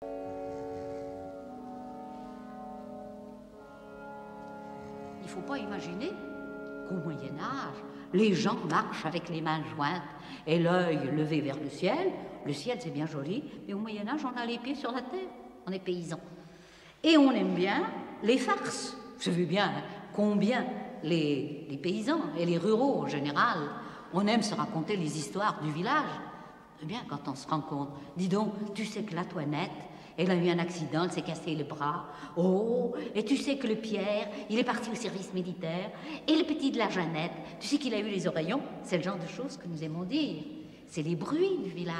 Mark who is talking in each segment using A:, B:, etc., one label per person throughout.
A: Il ne faut pas imaginer qu'au Moyen-Âge, les gens marchent avec les mains jointes et l'œil levé vers le ciel. Le ciel, c'est bien joli, mais au Moyen-Âge, on a les pieds sur la terre. On est paysans. Et on aime bien les farces. Vous savez bien combien les paysans et les ruraux en général, on aime se raconter les histoires du village. Eh bien, quand on se rend compte, dis donc, tu sais que la Toinette, elle a eu un accident, elle s'est cassé le bras. Oh, et tu sais que le Pierre, il est parti au service militaire. Et le petit de la Jeannette, tu sais qu'il a eu les oreillons. C'est le genre de choses que nous aimons dire. C'est les bruits du village.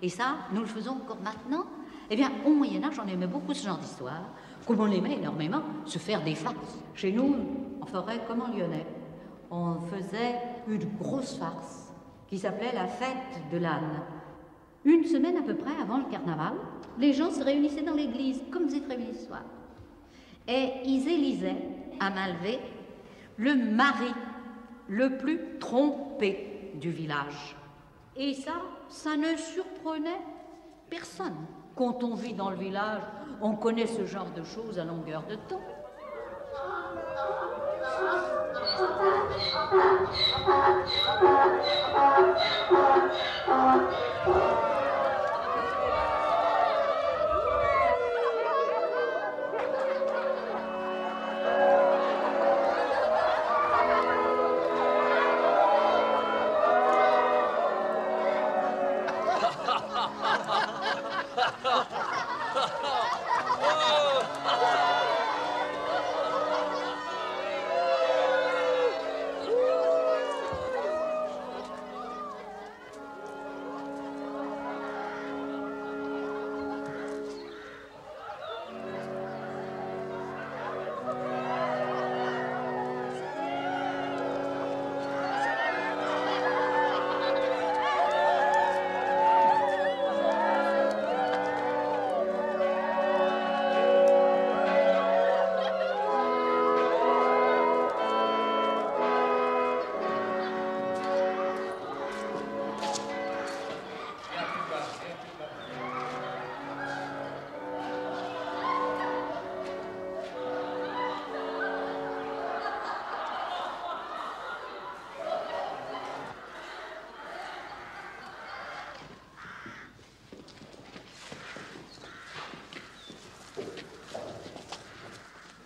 A: Et ça, nous le faisons encore maintenant. Eh bien, au Moyen-Âge, on aimait beaucoup ce genre d'histoire, comme on aimait énormément se faire des farces. Chez nous, en forêt comme en Lyonnais, on faisait une grosse farce qui s'appelait la fête de l'âne. Une semaine à peu près avant le carnaval, les gens se réunissaient dans l'église, comme vous êtes réunis ce soir. Et ils élisaient, à main levée, le mari le plus trompé du village. Et ça ne surprenait personne. Quand on vit dans le village, on connaît ce genre de choses à longueur de temps.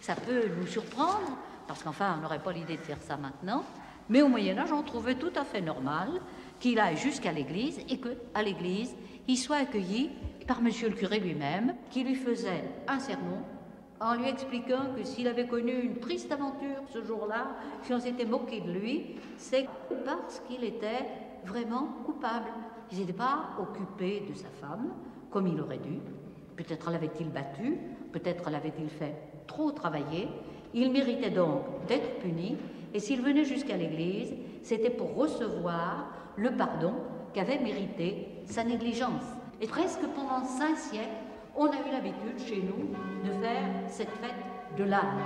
A: Ça peut nous surprendre, parce qu'enfin, on n'aurait pas l'idée de faire ça maintenant, mais au Moyen-Âge, on trouvait tout à fait normal qu'il aille jusqu'à l'église et qu'à l'église, il soit accueilli par monsieur le curé lui-même, qui lui faisait un sermon en lui expliquant que s'il avait connu une triste aventure ce jour-là, si on s'était moqué de lui, c'est parce qu'il était vraiment coupable. Il n'était pas occupé de sa femme, comme il aurait dû. Peut-être l'avait-il battu, peut-être l'avait-il fait trop travailler. Il méritait donc d'être puni, et s'il venait jusqu'à l'église, c'était pour recevoir le pardon qu'avait mérité sa négligence. Et presque pendant 5 siècles, on a eu l'habitude chez nous de faire cette fête de l'âne.